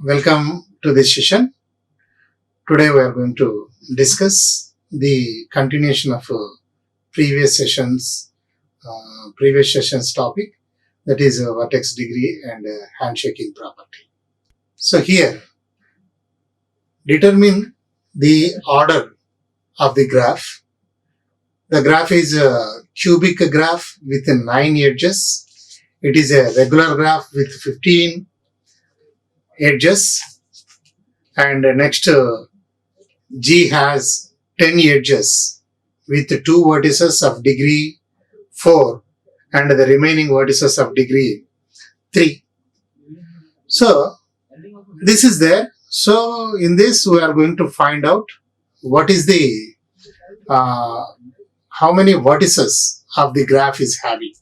Welcome to this session. Today we are going to discuss the continuation of previous sessions topic, that is vertex degree and handshaking property. So here, determine the order of the graph. The graph is a cubic graph with 9 edges. It is a regular graph with 15 edges, and next G has 10 edges with 2 vertices of degree 4 and the remaining vertices of degree 3. So this is there. So in this we are going to find out what is the how many vertices of the graph is having.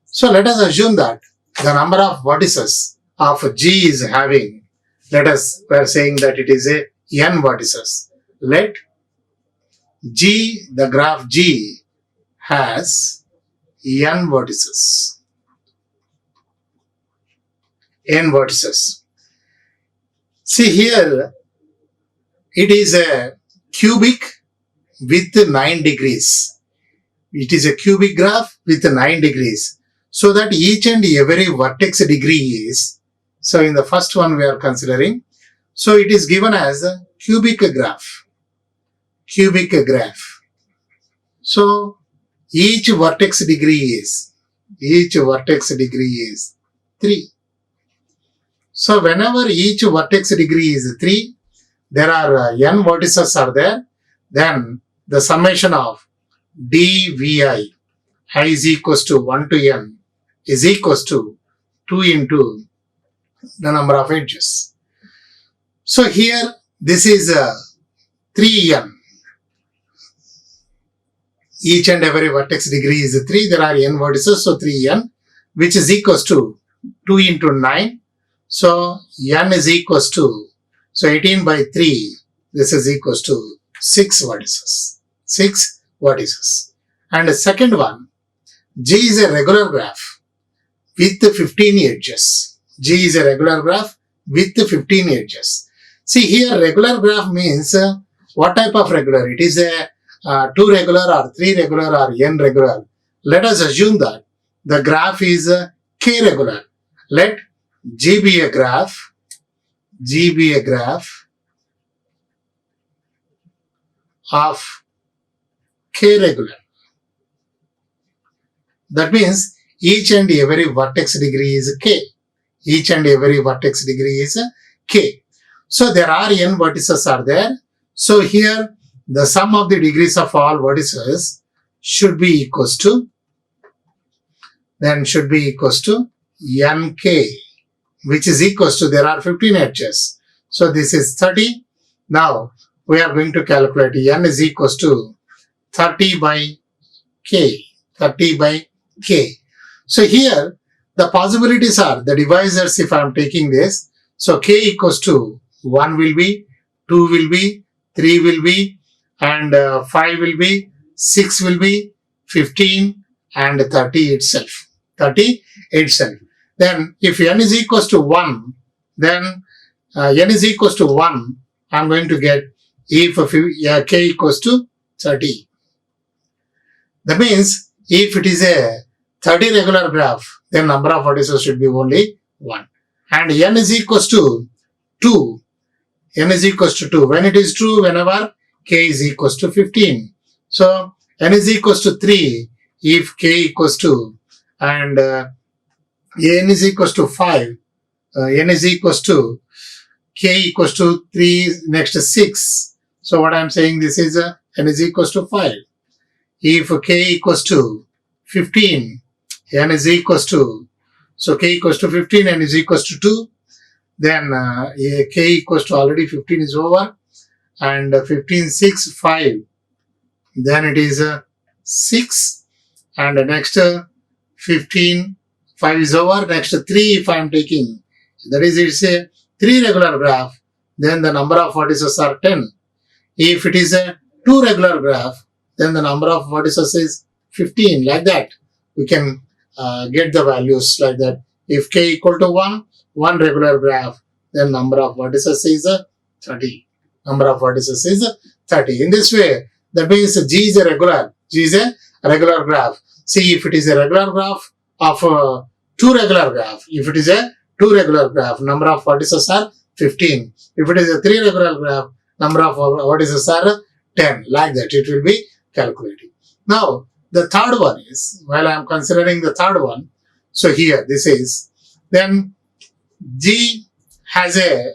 So let us assume that the number of vertices of G is having, we are saying that it is a n vertices. Let G, the graph G has n vertices. N vertices. See here, it is a cubic with 9 degrees. It is a cubic graph with 9 degrees. So that each and every vertex degree is, so in the first one we are considering, so it is given as a cubic graph. Cubic graph. So each vertex degree is 3. So whenever each vertex degree is 3, there are n vertices are there, then the summation of dvi I is equals to 1 to n is equals to 2 into the number of edges. So here this is 3n. Each and every vertex degree is 3. There are n vertices, so 3n, which is equals to 2 into 9. So n is equals to, so 18 by 3, this is equals to 6 vertices. 6 vertices. And the second one, G is a regular graph with 15 edges. G is a regular graph with 15 edges. See here, regular graph means what type of regular? It is a 2 regular or 3 regular or n regular. Let us assume that the graph is k regular. Let G be a graph. G be a graph of k regular. That means each and every vertex degree is k. Each and every vertex degree is k. So there are n vertices are there. So here the sum of the degrees of all vertices should be equals to, nk, which is equals to, there are 15 edges. So this is 30. Now we are going to calculate n is equals to 30 by k. 30 by k. So here the possibilities are, the divisors, if I am taking this, so k equals to 1 will be, 2 will be, 3 will be, and 5 will be, 6 will be, 15 and 30 itself. 30 itself. Then if n is equals to 1, then n is equals to 1, I am going to get if k equals to 30. That means if it is a 30 regular graph, then number of vertices should be only 1. And n is equals to 2. N is equals to 2. When it is true, whenever k is equals to 15. So n is equals to 3 if k equals to, and n is equals to 5. N is equals to, k equals to 3, next 6. So what I am saying, this is n is equals to 5. If k equals to 15, n is equals to, so k equals to 15, n is equals to 2, then k equals to, already 15 is over, and 15, 6, 5, then it is 6, and next 15, 5 is over, next 3 if I am taking, that is, it's a 3 regular graph, then the number of vertices are 10. If it is a 2 regular graph, then the number of vertices is 15, like that. We can get the values like that. If k equal to 1, 1 regular graph, then number of vertices is 30. Number of vertices is 30. In this way, that means G is a regular. G is a regular graph. See, if it is a regular graph of two regular graph, if it is a two regular graph, number of vertices are 15. If it is a three regular graph, number of vertices are 10. Like that, it will be calculated. Now, the third one is, while I am considering the third one, so here this is, then G has a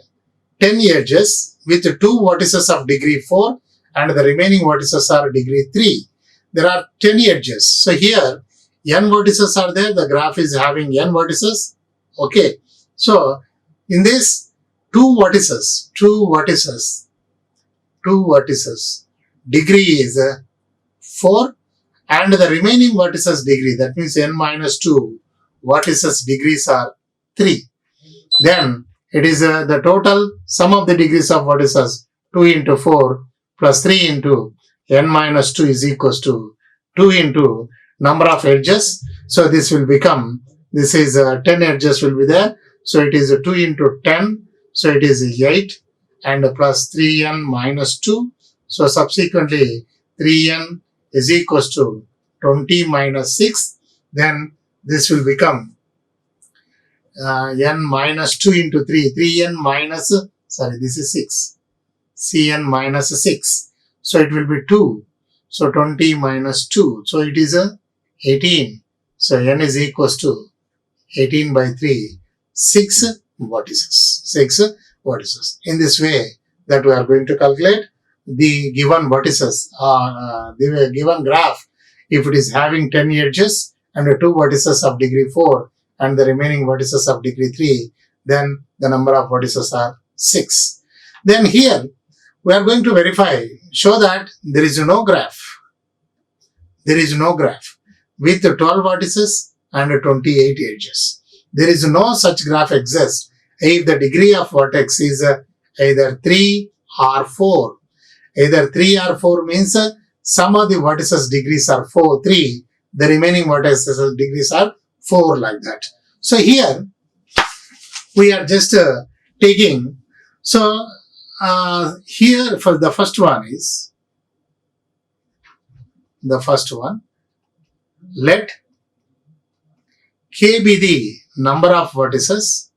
10 edges with 2 vertices of degree 4 and the remaining vertices are degree 3. There are 10 edges. So here n vertices are there. The graph is having n vertices. Okay. So in this 2 vertices, degree is 4 and the remaining vertices degree, that means n minus 2 vertices degrees are 3. Then it is the total sum of the degrees of vertices 2 into 4 plus 3 into n minus 2 is equals to 2 into number of edges. So this will become, this is 10 edges will be there. So it is 2 into 10. So it is 8 and plus 3n minus 2. So subsequently 3n is equals to 20 minus 6. Then this will become n minus 2 into 3. 3n minus, sorry, this is 6. Cn minus 6. So it will be 2. So 20 minus 2. So it is 18. So n is equals to 18 by 3. 6 vertices. 6 vertices. In this way that we are going to calculate the given vertices, the given graph, if it is having 10 edges and 2 vertices of degree 4 and the remaining vertices of degree 3, then the number of vertices are 6. Then here we are going to verify, show that there is no graph. There is no graph with 12 vertices and 28 edges. There is no such graph exists if the degree of vertex is either 3 or 4. Either 3 or 4 means some of the vertices degrees are 3, the remaining vertices degrees are 4, like that. So here we are just taking, so here for the first one is, the first one, let K be the number of vertices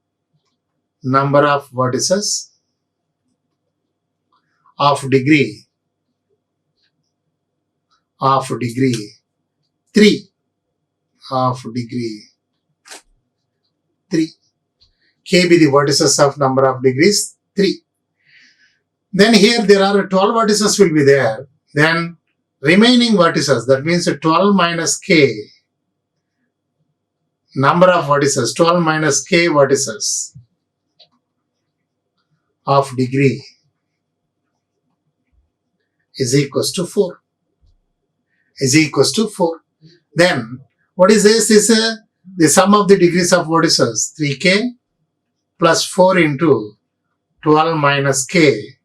of degree 3. K be the vertices of number of degrees 3. Then here there are 12 vertices will be there. Then remaining vertices, that means 12 minus k, number of vertices, 12 minus k vertices of degree is equals to 4. Then what is this? Is the sum of the degrees of vertices, 3k plus 4 into 12 minus k,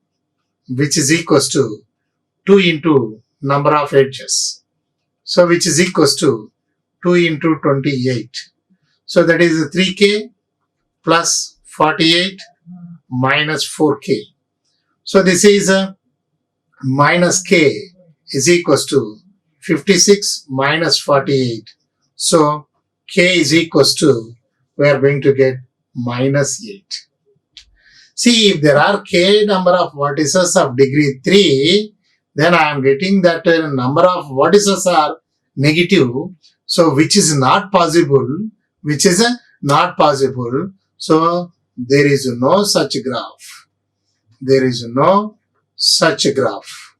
which is equals to 2 into number of edges. So which is equals to 2 into 28. So that is 3k plus 48 minus 4k. So this is minus k is equals to 56 minus 48. So k is equals to, we are going to get minus 8. See, if there are k number of vertices of degree 3, then I am getting that number of vertices are negative. So which is not possible. So there is no such graph.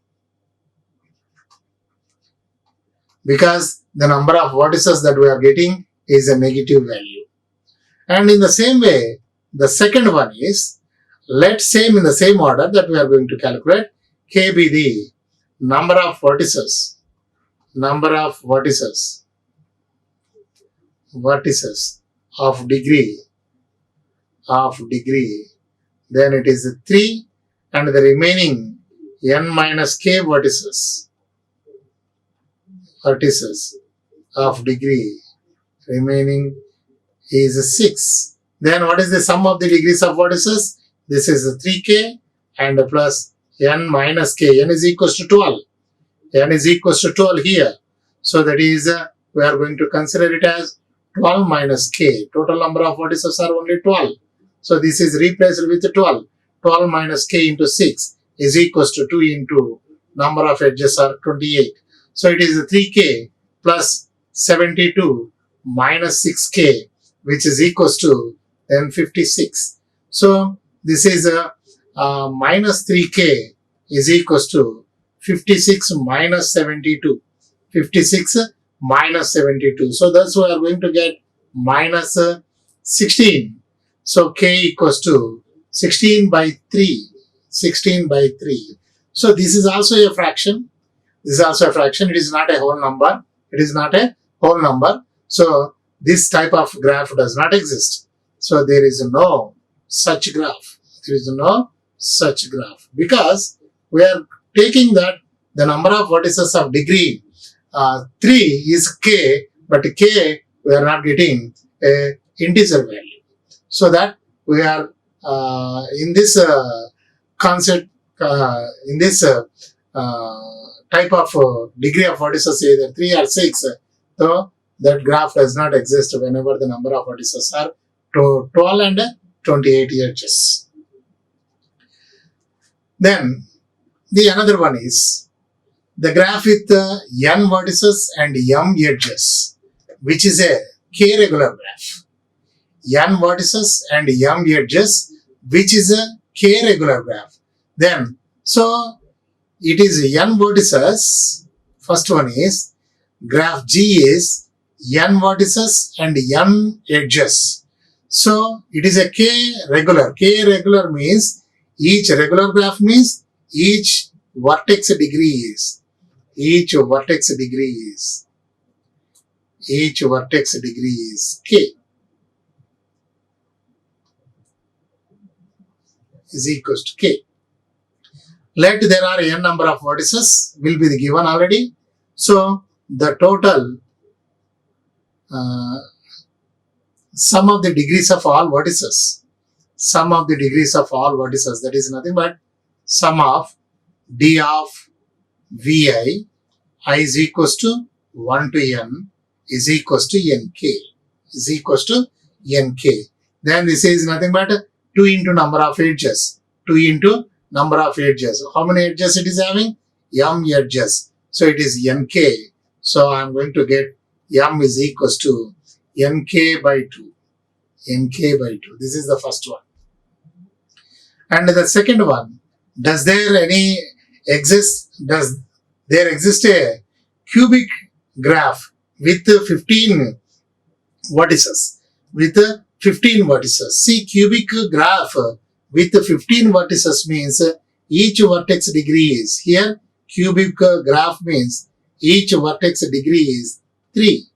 Because the number of vertices that we are getting is a negative value. And in the same way, the second one is, let's say in the same order that we are going to calculate, k be the number of vertices of degree, then it is 3 and the remaining n minus k vertices of degree remaining is 6. Then what is the sum of the degrees of vertices? this is 3k and plus n minus k. N is equals to 12. N is equals to 12 here. So that is, we are going to consider it as 12 minus k. Total number of vertices are only 12. So this is replaced with 12. 12 minus k into 6 is equals to 2 into number of edges are 28. So it is 3k plus 72 minus 6k, which is equals to then 56. So this is minus 3k is equals to 56 minus 72. 56 minus 72. So thus we are going to get minus 16. So k equals to 16 by 3. 16 by 3. So this is also a fraction. This is also a fraction. It is not a whole number. It is not a whole number. So this type of graph does not exist. So there is no such graph. There is no such graph. Because we are taking that the number of vertices of degree 3 is k, but k we are not getting a integer value. So that we are in this concept, in this type of degree of vertices either 3 or 6, so that graph does not exist whenever the number of vertices are 12 and 28 edges. Then the another one is the graph with n vertices and m edges, which is a k regular graph. N vertices and m edges, which is a k regular graph. Then, so it is n vertices. First one is graph G is n vertices and m edges. So it is a k regular. K regular means each regular graph means each vertex degree is. Each vertex degree is. Each vertex degree is k. Is equals to k. Let there are n number of vertices will be given already. So the total sum of the degrees of all vertices. Sum of the degrees of all vertices, that is nothing but sum of d of vi, I is equals to 1 to n is equals to nk. Is equals to nk. Then this is nothing but 2 into number of edges. 2 into number of edges. How many edges it is having? M edges. So it is nk. So I am going to get m is equals to nk by 2. Nk by 2. This is the first one. And the second one, does there exist a cubic graph with 15 vertices? With 15 vertices. See, cubic graph with 15 vertices means each vertex degree is. Here, cubic graph means each vertex degree is 3.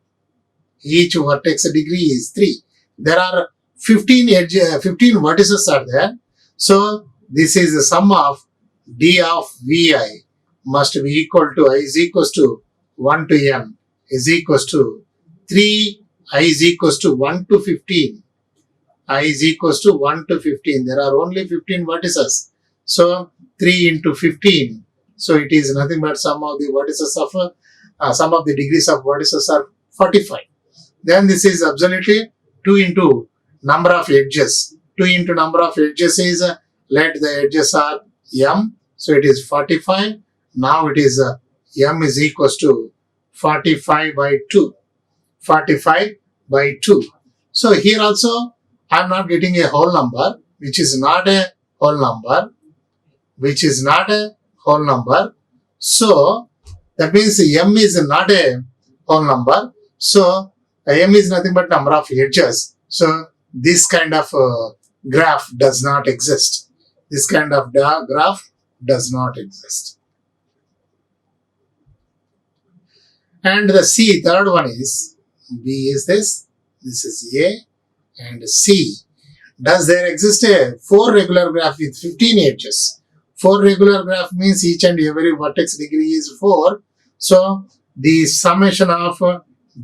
Each vertex degree is 3. There are 15 vertices are there. So this is the sum of d of vi must be equal to I is equals to 1 to n is equals to 3 I is equals to 1 to 15. I is equals to 1 to 15. There are only 15 vertices. So 3 into 15. So it is nothing but sum of the vertices of sum of the degrees of vertices are 45. Then this is absolutely 2 into number of edges. 2 into number of edges is let the edges are m. So it is 45. Now it is m is equals to 45 by 2. 45 by 2. So here also I am not getting a whole number, which is not a whole number. Which is not a whole number. So that means m is not a whole number. So m is nothing but number of edges. So this kind of graph does not exist. This kind of graph does not exist. And the C, third one is, B is this is A and C. Does there exist a 4 regular graph with 15 edges? 4 regular graph means each and every vertex degree is 4. So the summation of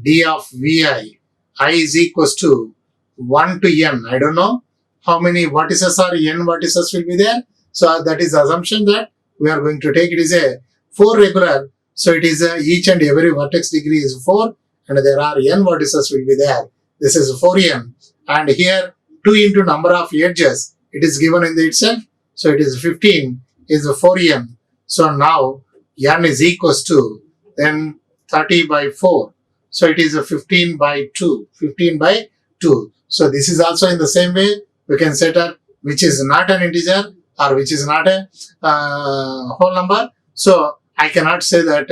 d of vi, I is equals to 1 to n. I don't know how many vertices are n vertices will be there. So that is the assumption that we are going to take. It is a 4 regular. So it is each and every vertex degree is 4 and there are n vertices will be there. This is 4n. And here 2 into number of edges, it is given in the itself. So it is 15 is 4n. So now n is equals to then 30 by 4. So it is a 15 by 2. 15 by 2. So this is also in the same way we can set up which is not an integer or which is not a whole number. So I cannot say that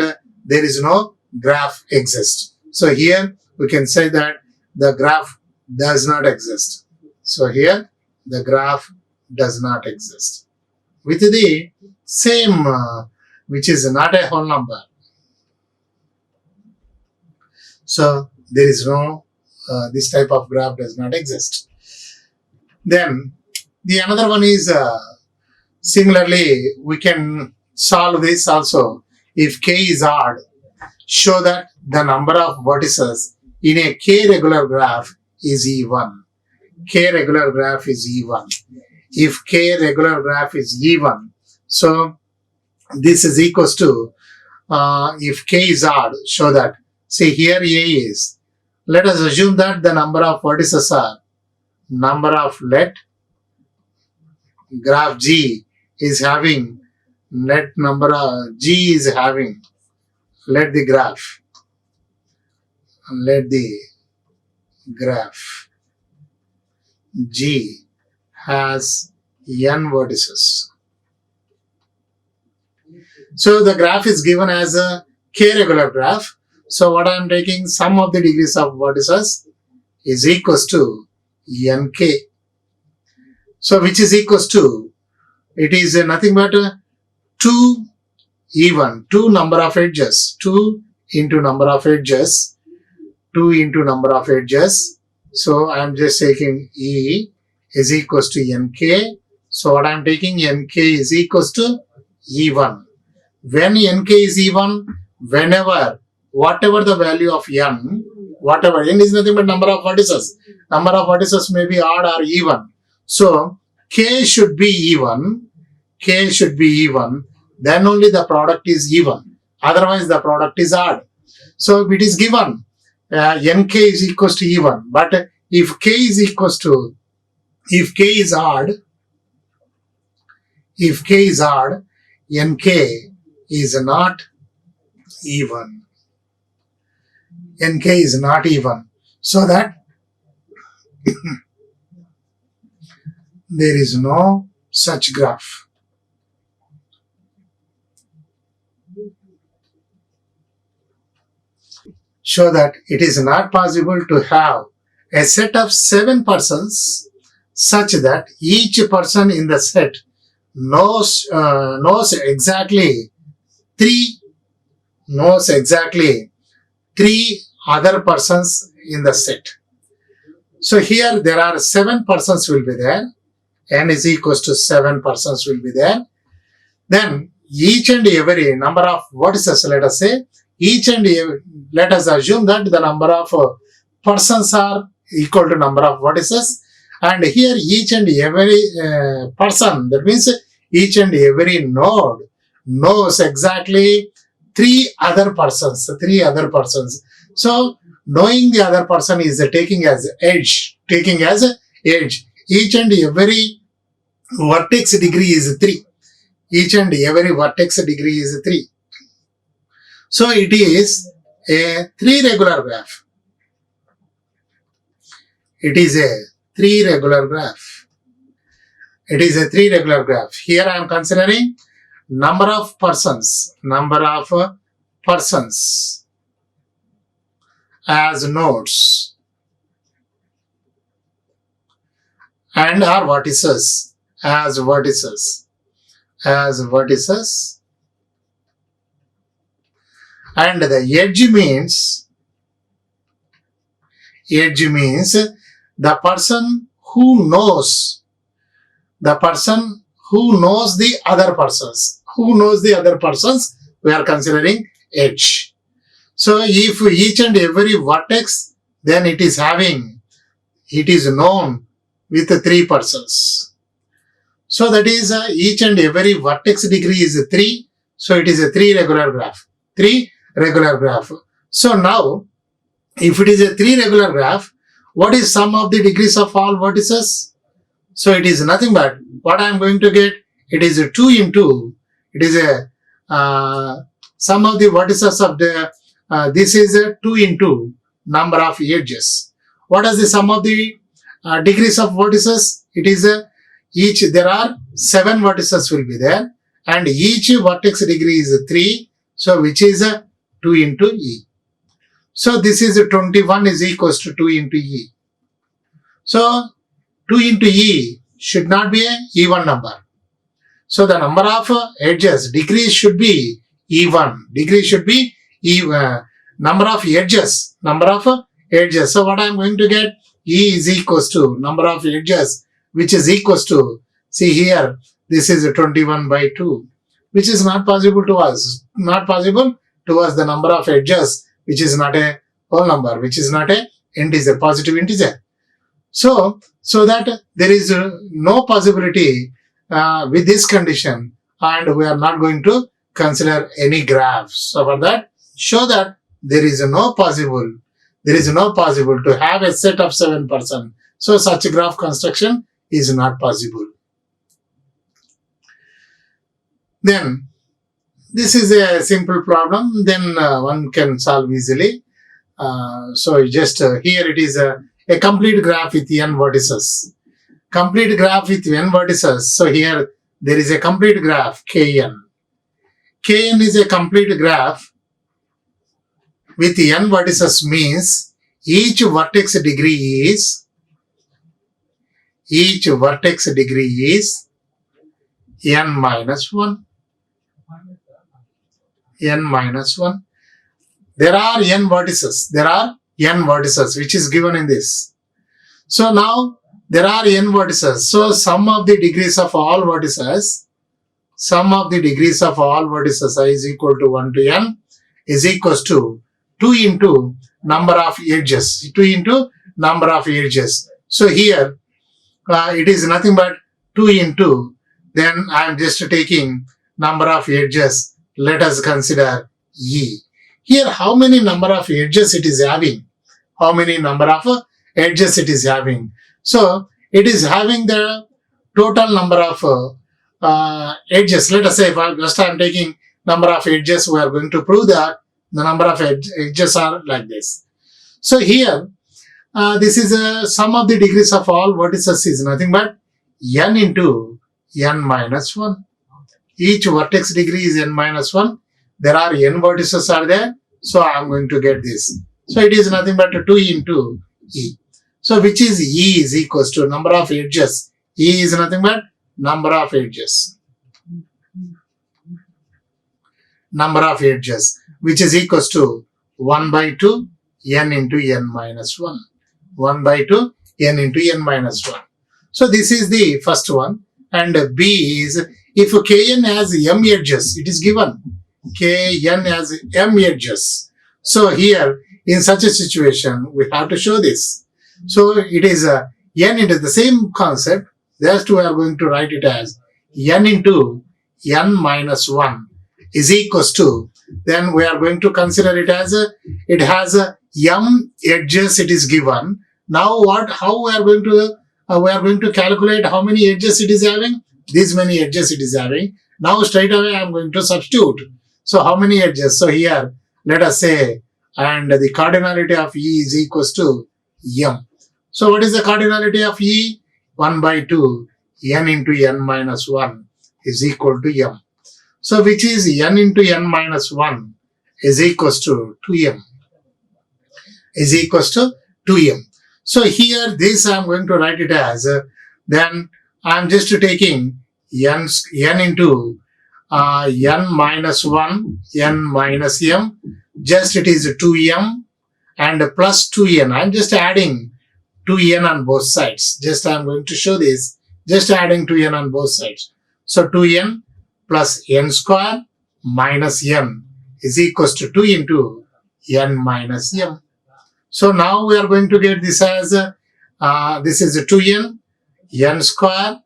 there is no graph exist. So here we can say that the graph does not exist. So here the graph does not exist. With the same which is not a whole number. So there is no, this type of graph does not exist. Then the another one is similarly we can solve this also. If k is odd, show that the number of vertices in a k regular graph is even. K regular graph is even. If k regular graph is even, so this is equals to, if k is odd, show that. See here A is, let us assume that the number of vertices are, number of let graph G is having, let number of G is having, let the graph G has n vertices. So the graph is given as a k regular graph. So what I am taking, sum of the degrees of vertices is equals to nk. So which is equals to, it is nothing but 2 even, 2 number of edges, 2 into number of edges, 2 into number of edges. So I am just taking E is equals to nk. So what I am taking, nk is equals to even. When nk is even, whenever, whatever the value of n, whatever, n is nothing but number of vertices. Number of vertices may be odd or even. So k should be even, then only the product is even. Otherwise the product is odd. So it is given, nk is equals to even. But if k is equals to, if k is odd, nk is not even. Nk is not even. So that there is no such graph. Show that it is not possible to have a set of 7 persons such that each person in the set knows exactly 3 other persons in the set. So here there are 7 persons will be there. N is equals to 7 persons will be there. Then each and every number of vertices, let us say, let us assume that the number of persons are equal to number of vertices. And here each and every person, that means each and every node knows exactly 3 other persons. So knowing the other person is taking as edge. Each and every vertex degree is 3. So it is a 3 regular graph. It is a 3 regular graph. Here I am considering number of persons as nodes and our vertices as vertices. And the edge means the person who knows the other persons. We are considering edge. So if each and every vertex, then it is known with 3 persons. So that is each and every vertex degree is 3. So it is a 3 regular graph. 3 regular graph. So now, if it is a 3 regular graph, what is sum of the degrees of all vertices? So it is nothing but what I am going to get. It is a 2 into, it is a sum of the vertices of the, this is a 2 into number of edges. What is the sum of the degrees of vertices? It is each, there are 7 vertices will be there, and each vertex degree is 3. So which is 2 into E. So this is 21 is equals to 2 into E. So 2 into E should not be an even number. So the number of edges, degrees should be even. Degree should be even. Number of edges. So what I am going to get? E is equals to number of edges, which is equals to, see here, this is 21 by 2, which is not possible to us. Not possible to us, the number of edges, which is not a whole number, which is not a integer, positive integer. So that there is no possibility with this condition, and we are not going to consider any graphs. So for that, show that there is no possible to have a set of 7 persons. So such a graph construction is not possible. Then this is a simple problem. Then one can solve easily. So just here it is a complete graph with n vertices. Complete graph with n vertices. So here there is a complete graph Kn. Kn is a complete graph with n vertices, means each vertex degree is n minus 1. N minus 1. There are n vertices, which is given in this. So now there are n vertices. So sum of the degrees of all vertices, I is equal to 1 to n is equals to 2 into number of edges. So here it is nothing but 2 into, then I am just taking number of edges. Let us consider E. Here how many number of edges it is having? So it is having the total number of edges. Let us say if I am taking number of edges, we are going to prove that the number of edges are like this. So here this is a sum of the degrees of all vertices is nothing but n into n minus 1. Each vertex degree is n minus 1. There are n vertices are there. So I am going to get this. So it is nothing but 2 into E. So which is E is equals to number of edges. E is nothing but number of edges. Which is equals to 1 by 2 n into n minus 1. 1 by 2 n into n minus 1. So this is the first one. And B is, if Kn has m edges, it is given. Kn has m edges. So here, in such a situation, we have to show this. So it is n into the same concept. Just we are going to write it as n into n minus 1 is equals to, then we are going to consider it as it has m edges it is given. Now how we are going to calculate how many edges it is having? These many edges it is having. Now straight away I am going to substitute. So how many edges? So here let us say, and the cardinality of E is equals to m. So what is the cardinality of E? 1 by 2 n into n minus 1 is equal to m. So which is n into n minus 1 is equals to 2m. So here this I am going to write it as, then I am just taking n into n minus 1, n minus m, just it is 2m and plus 2n. I am just adding 2n on both sides. Just I am going to show this, just adding 2n on both sides. So 2n plus n square minus m is equals to 2 into n minus m. So now we are going to get this as, this is 2n n square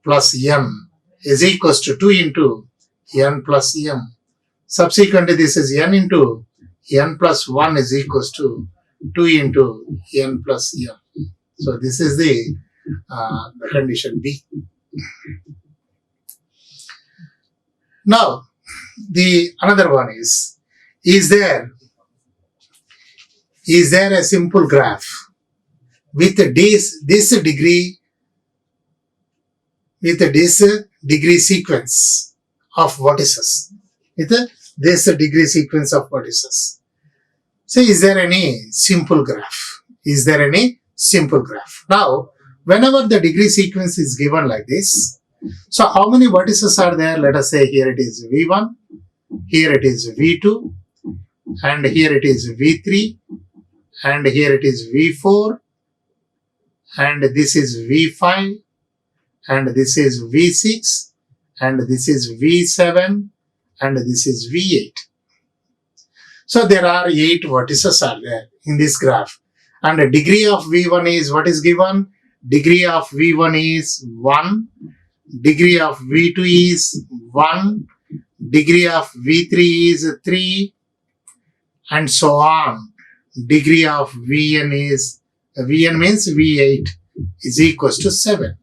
plus m is equals to 2 into n plus m. Subsequently, this is n into n plus 1 is equals to 2 into n plus m. So this is the condition B. Now, the another one is there a simple graph with this degree sequence of vertices? With this degree sequence of vertices. So is there any simple graph? Is there any simple graph? Now, whenever the degree sequence is given like this, so how many vertices are there? Let us say here it is V1, here it is V2, and here it is V3, and here it is V4, and this is V5, and this is V6, and this is V7, and this is V8. So there are 8 vertices are there in this graph. And the degree of V1 is what is given? Degree of V1 is 1. Degree of V2 is 1. Degree of V3 is 3. And so on. Degree of Vn means V8 is equals to 7.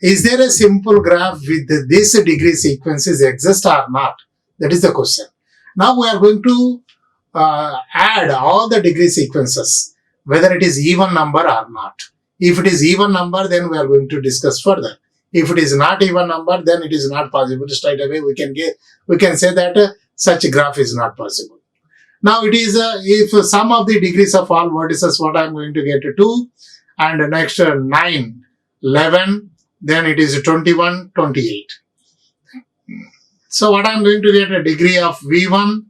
Is there a simple graph with this degree sequences exist or not? That is the question. Now we are going to add all the degree sequences, whether it is even number or not. If it is even number, then we are going to discuss further. If it is not even number, then it is not possible. Straight away we can say that such a graph is not possible. Now it is if sum of the degrees of all vertices, what I am going to get 2, and next 9, 11, then it is 21, 28. So what I am going to get a degree of V1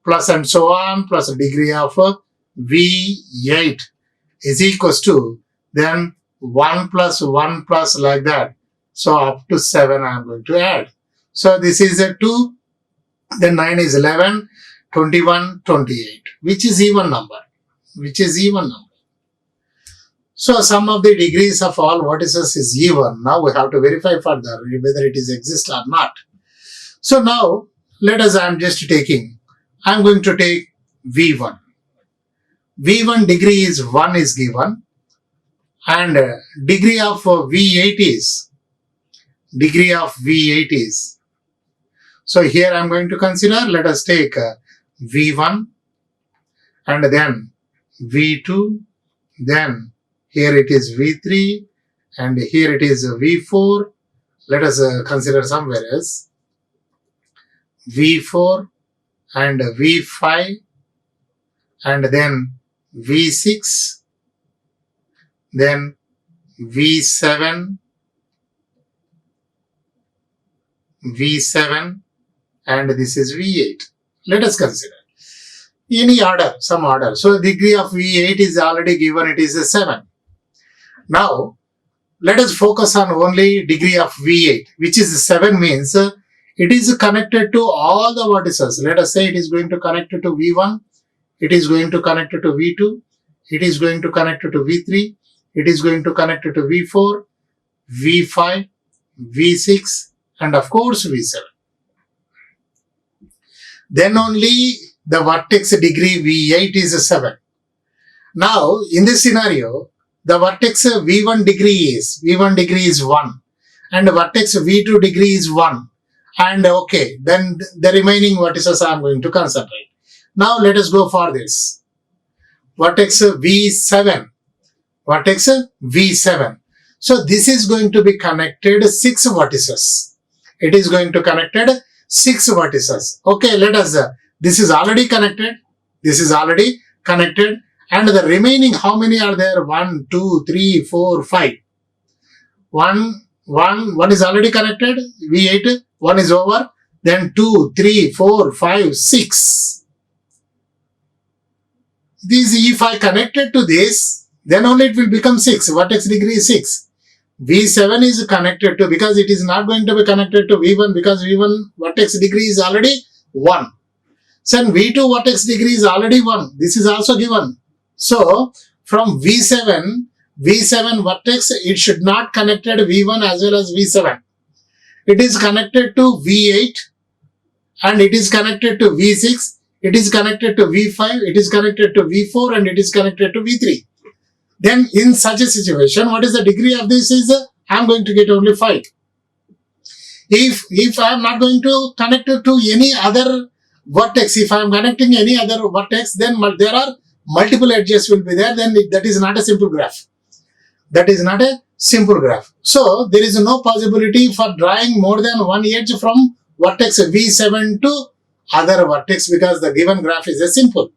plus and so on plus a degree of V8 is equals to then 1 plus 1 plus like that. So up to 7 I am going to add. So this is a 2, then 9 is 11, 21, 28, which is even number. So sum of the degrees of all vertices is even. Now we have to verify further whether it is exist or not. So now let us, I am going to take V1. V1 degree is 1 is given, and degree of V8 is, so here I am going to consider, let us take V1 and then V2, then here it is V3 and here it is V4. Let us consider somewhere else. V4 and V5 and then V6, then V7, and this is V8. Let us consider any order, some order. So degree of V8 is already given, it is a 7. Now let us focus on only degree of V8, which is 7 means it is connected to all the vertices. Let us say it is going to connect to V1, it is going to connect to V2, it is going to connect to V3, it is going to connect to V4, V5, V6, and of course V7. Then only the vertex degree V8 is 7. Now in this scenario, the vertex V1 degree is 1 and the vertex V2 degree is 1. And okay, then the remaining vertices I am going to concentrate. Now let us go for this. Vertex V7. So this is going to be connected 6 vertices. It is going to connected 6 vertices. Okay, let us, this is already connected. And the remaining, how many are there? 1, 2, 3, 4, 5. 1 is already connected, V8, 1 is over, then 2, 3, 4, 5, 6. If I connected to this, then only it will become 6, vertex degree is 6. V7 is connected to, because it is not going to be connected to V1, because V1 vertex degree is already 1. So V2 vertex degree is already 1, this is also given. So from V7, V7 vertex, it should not connected V1 as well as V7. It is connected to V8 and it is connected to V6, it is connected to V5, it is connected to V4 and it is connected to V3. Then in such a situation, what is the degree of this is, I am going to get only 5. If I am not going to connect to any other vertex, if I am connecting any other vertex, then there are multiple edges will be there, then that is not a simple graph. That is not a simple graph. So there is no possibility for drawing more than one edge from vertex V7 to other vertex because the given graph is a simple.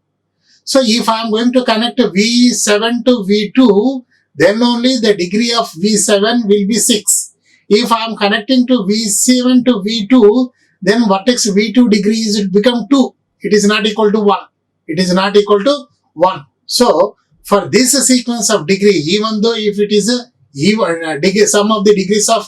So if I am going to connect V7 to V2, then only the degree of V7 will be 6. If I am connecting to V7 to V2, then vertex V2 degree is become 2. It is not equal to 1. It is not equal to 1. So for this sequence of degree, even though if it is even sum of the degrees of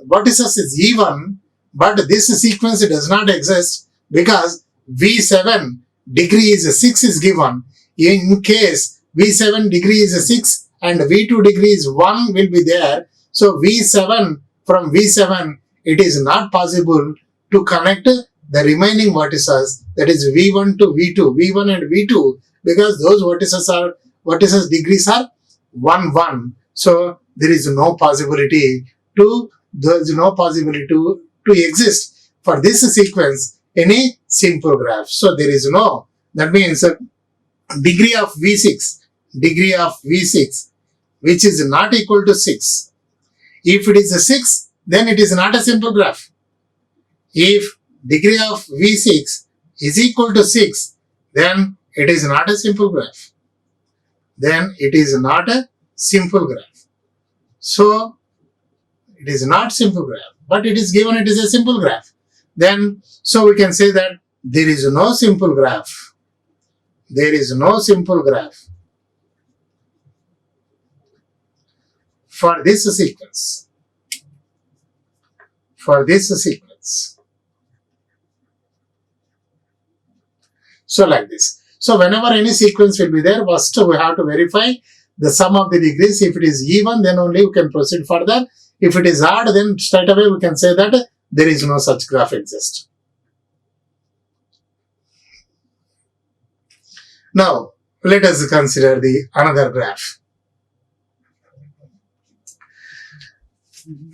vertices is even, but this sequence does not exist because V7 degree is 6 is given. In case V7 degree is 6 and V2 degree is 1 will be there. So V7, from V7, it is not possible to connect the remaining vertices, that is V1 to V2, V1 and V2, because those vertices degrees are 1, 1. So there is no possibility to exist for this sequence any simple graph. So there is no, that means degree of V6, which is not equal to 6. If it is a 6, then it is not a simple graph. If degree of V6 is equal to 6, then it is not a simple graph. So it is not simple graph, but it is given it is a simple graph. Then, so we can say that there is no simple graph. There is no simple graph for this sequence. So like this. So whenever any sequence will be there, first we have to verify the sum of the degrees. If it is even, then only we can proceed further. If it is odd, then straight away we can say that there is no such graph exist. Now, let us consider the another graph.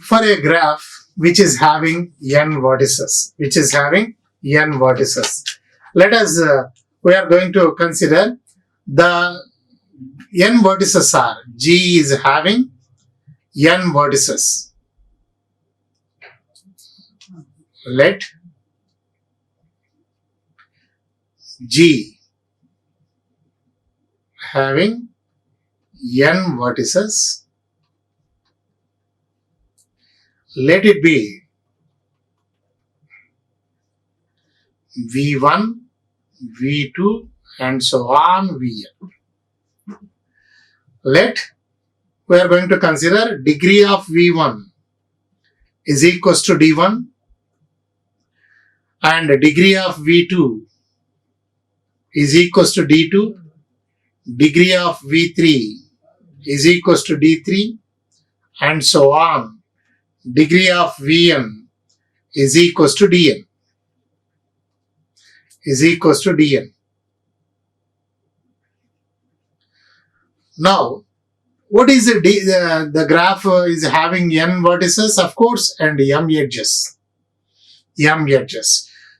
For a graph which is having n vertices, let us, we are going to consider the n vertices are, G is having n vertices. Let G having n vertices, let it be V1, V2 and so on Vn. We are going to consider degree of V1 is equals to D1 and degree of V2 is equals to D2, degree of V3 is equals to D3 and so on. Degree of Vn is equals to Dn. Now, what is the graph is having n vertices, of course, and m edges.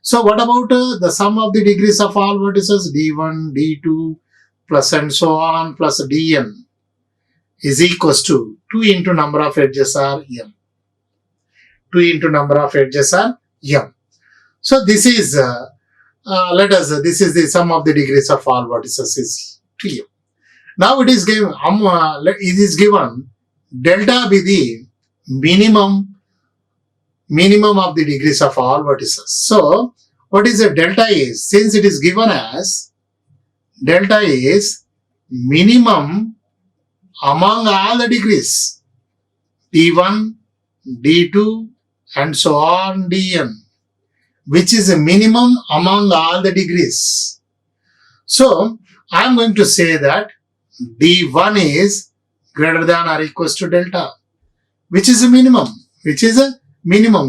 So what about the sum of the degrees of all vertices, D1, D2 plus and so on plus Dn is equals to 2 into number of edges are m. So this is this is the sum of the degrees of all vertices is 2m. Now it is given delta be the minimum of the degrees of all vertices. So what is the delta is, since it is given as delta is minimum among all the degrees, D1, D2 and so on Dn, which is a minimum among all the degrees. So I am going to say that D1 is greater than or equals to delta, which is a minimum,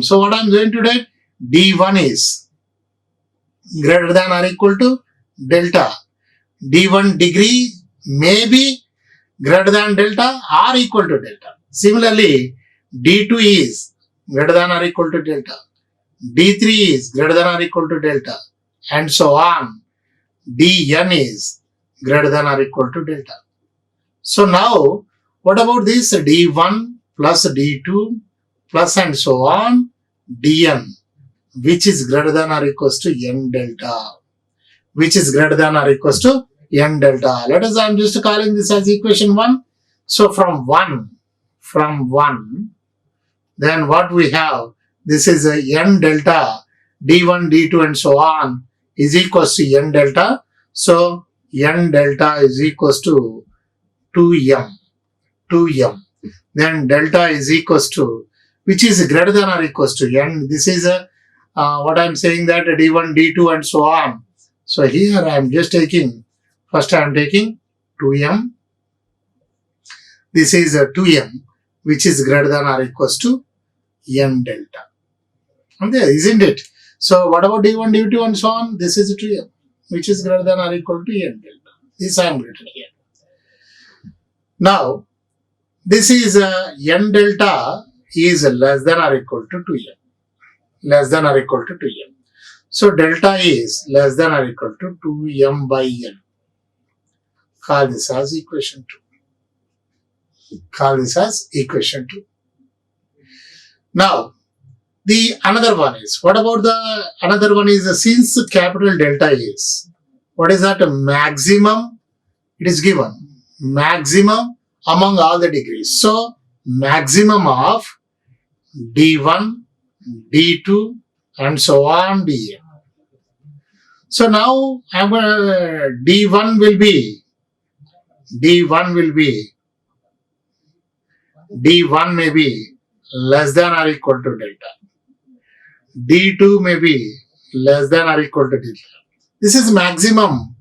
So what I'm going to do, D1 is greater than or equal to delta. D1 degree may be greater than delta or equal to delta. Similarly, D2 is greater than or equal to delta. D3 is greater than or equal to delta, and so on. Dn is greater than or equal to delta. So now, what about this D1 plus D2 plus and so on Dn, which is greater than or equals to n delta, which is greater than or equals to n delta. I'm just calling this as equation 1. So from 1, then what we have, this is a n delta, d1, d2 and so on is equals to n delta. So n delta is equals to 2m. Then delta is equals to, which is greater than or equals to n. This is what I'm saying, that d1, d2 and so on. So here I am just taking, first I am taking 2m. This is 2m, which is greater than or equals to n delta. Okay, isn't it? So what about d1, d2 and so on? This is 2m, which is greater than or equal to n delta. This I am written here. Now, this is n delta is less than or equal to 2m. Less than or equal to 2m. So delta is less than or equal to 2m by n. Call this as equation 2. Now, the another one is, what about the another one is, since capital delta is, what is that, maximum, it is given, maximum among all the degrees. So, maximum of D1, D2 and so on Dn. So now I'm going to, D1 will be D1 may be less than or equal to delta. D2 may be less than or equal to delta. This is maximum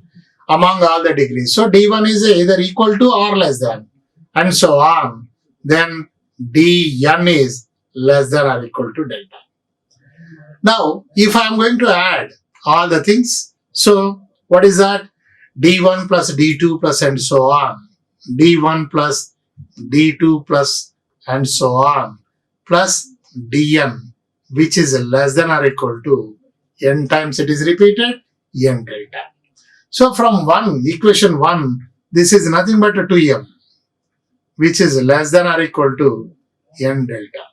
among all the degrees. So D1 is either equal to or less than, and so on. Then Dn is less than or equal to delta. Now, if I am going to add all the things, so what is that? D1 plus D2 plus and so on. D1 plus D2 plus and so on, plus Dn, which is less than or equal to n times it is repeated, n delta. So from 1, equation 1, this is nothing but a 2m, which is less than or equal to n delta.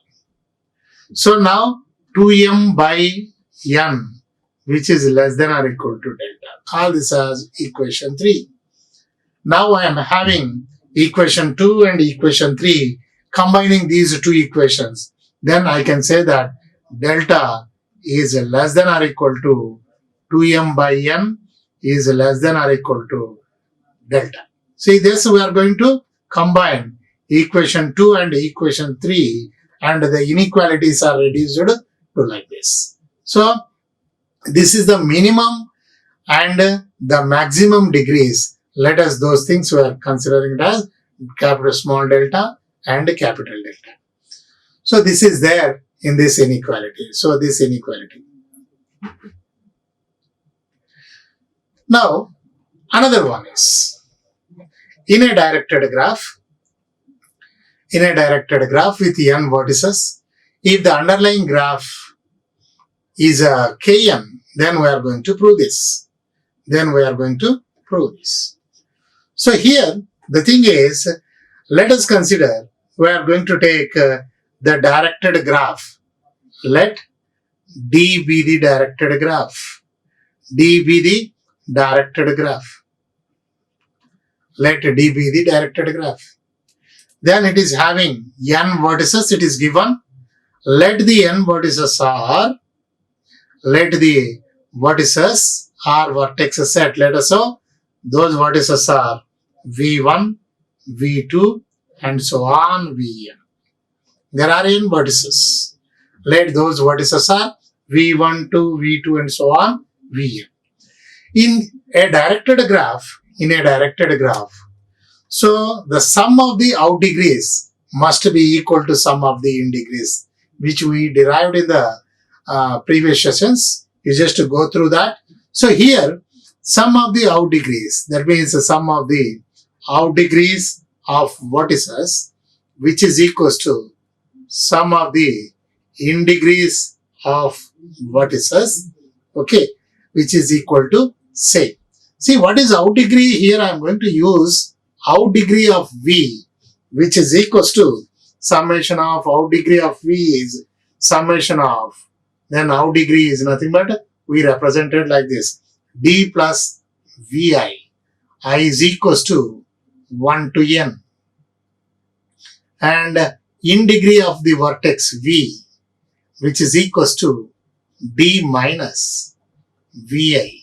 So now 2m by n, which is less than or equal to delta. Call this as equation 3. Now I am having equation 2 and equation 3, combining these two equations. Then I can say that delta is less than or equal to 2m by n is less than or equal to delta. See, this we are going to combine equation 2 and equation 3, and the inequalities are reduced to like this. So this is the minimum and the maximum degrees. Let us those things we are considering it as capital small delta and capital delta. So this is there in this inequality. So this inequality. Now another one is in a directed graph with n vertices, if the underlying graph is a kn, then we are going to prove this. So here the thing is, let us consider we are going to take the directed graph. Let D be the directed graph. Let D be the directed graph. Then it is having n vertices, it is given. Let the n vertices are, vertex set. Let us know those vertices are V1, V2 and so on Vn. There are n vertices. Let those vertices are V1, 2, V2 and so on Vn. In a directed graph, So the sum of the out degrees must be equal to sum of the in degrees, which we derived in the previous sessions. You just go through that. So here, sum of the out degrees, that means the sum of the out degrees of vertices, which is equals to sum of the in degrees of vertices, okay, which is equal to same. See, what is out degree? Here I am going to use out degree of V, which is equals to summation of out degree of V is summation of, then out degree is nothing but we represent it like this, D plus Vi. I is equals to 1 to n. And in degree of the vertex V, which is equals to D minus Vi.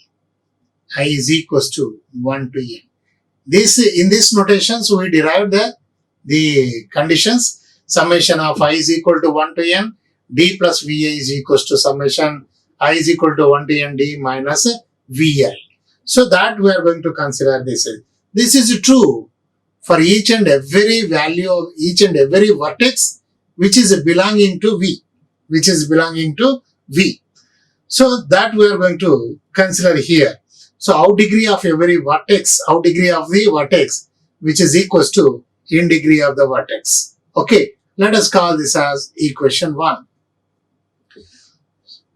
I is equals to 1 to n. In this notations, we derived the conditions. Summation of I is equal to 1 to n. D plus Vi is equals to summation I is equal to 1 to n D minus Vi. So that we are going to consider this. This is true for each and every value of each and every vertex which is belonging to V. Which is belonging to V. So that we are going to consider here. So out degree of every vertex, out degree of the vertex, which is equals to in degree of the vertex. Okay, let us call this as equation 1.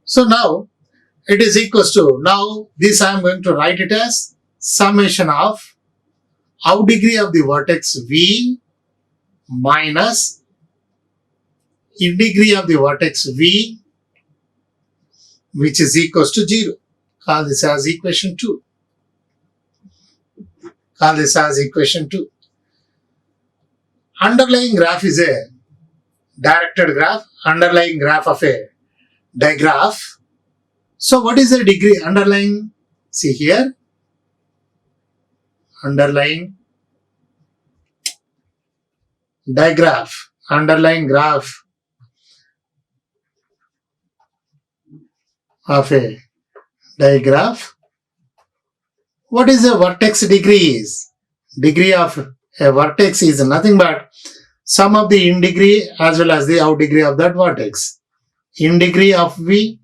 So now it is equals to, now this I am going to write it as summation of out degree of the vertex V minus in degree of the vertex V, which is equals to 0. Call this as equation 2. Call this as equation 2. Underlying graph is a directed graph, underlying graph of a digraph. So what is the degree underlying? See here, underlying digraph, underlying graph of a digraph. What is a vertex degree is? Degree of a vertex is nothing but sum of the in degree as well as the out degree of that vertex. In degree of V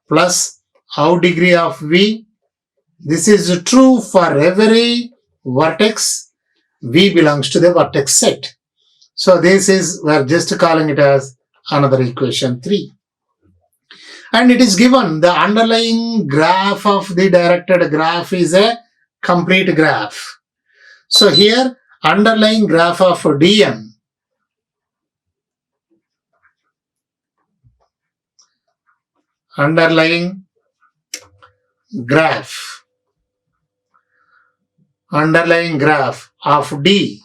plus out degree of V. This is true for every vertex. V belongs to the vertex set. So this is, we are just calling it as another equation 3. And it is given the underlying graph of the directed graph is a complete graph. So here underlying graph of dn underlying graph of D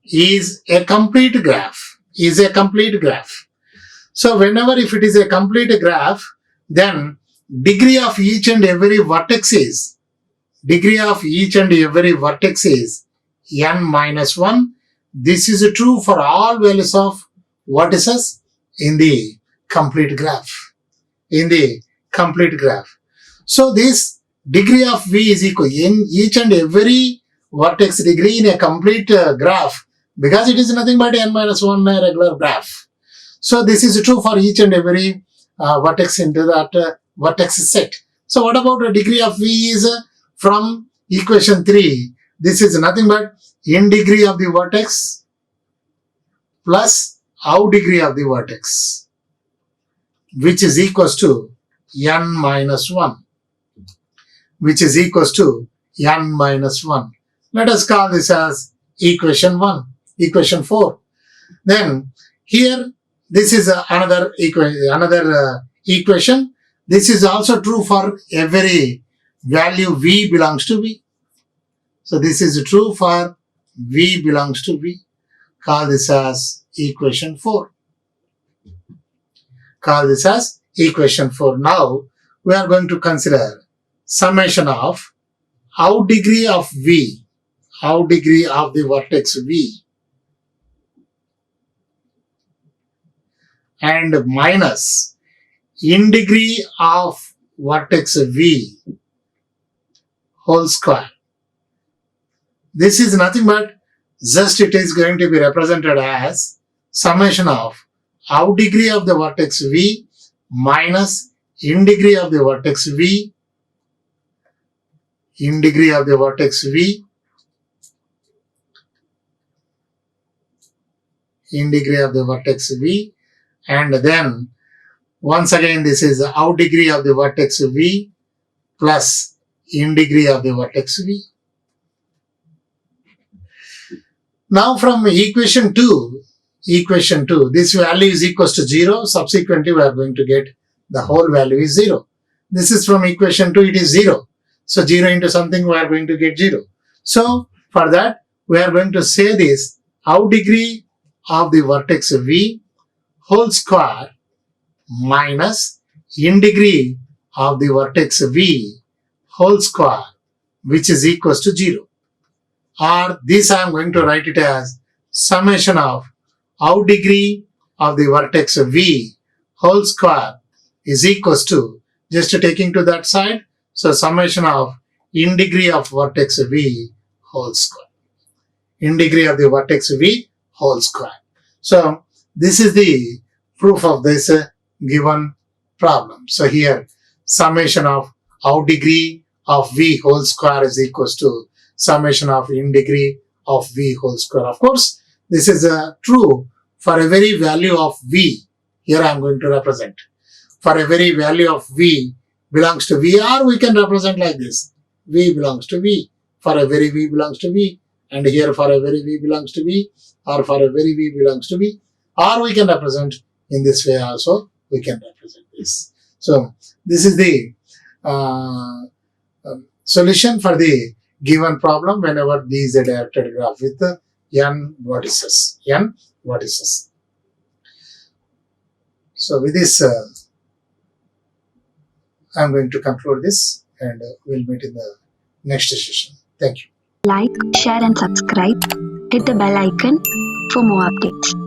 is a complete graph. So whenever if it is a complete graph, then degree of each and every vertex is n minus 1. This is true for all values of vertices in the complete graph. So this degree of V is equal in each and every vertex degree in a complete graph, because it is nothing but n minus 1 regular graph. So this is true for each and every vertex into that vertex set. So what about the degree of V is from equation 3. This is nothing but in degree of the vertex plus out degree of the vertex, which is equals to n minus 1. Let us call this as equation 4. Then here, this is another equation. This is also true for every value V belongs to V. So this is true for V belongs to V. Call this as equation 4. Now we are going to consider summation of out degree of V, out degree of the vertex V, and minus in degree of vertex V whole square. This is nothing but just it is going to be represented as summation of out degree of the vertex V minus in degree of the vertex V, in degree of the vertex V, in degree of the vertex V, and then once again this is out degree of the vertex V plus in degree of the vertex V. Now from equation 2, this value is equals to 0. Subsequently, we are going to get the whole value is 0. This is from equation 2, it is 0. So 0 into something, we are going to get 0. So for that, we are going to say this out degree of the vertex V whole square minus in degree of the vertex V whole square, which is equals to 0. Or this I am going to write it as summation of out degree of the vertex V whole square is equals to, just taking to that side, so summation of in degree of vertex V whole square. In degree of the vertex V whole square. So this is the proof of this given problem. So here summation of out degree of V whole square is equals to summation of in degree of V whole square. Of course, this is true for a very value of V. Here I am going to represent. For a very value of V belongs to V, or we can represent like this. V belongs to V. For a very V belongs to V. And here for a very V belongs to V, or for a very V belongs to V. Or we can represent in this way also. We can represent this. So this is the solution for the given problem whenever there is a directed graph with n vertices. N vertices. So with this, I am going to conclude this, and we'll meet in the next session. Thank you. Like, share and subscribe. Hit the bell icon for more updates.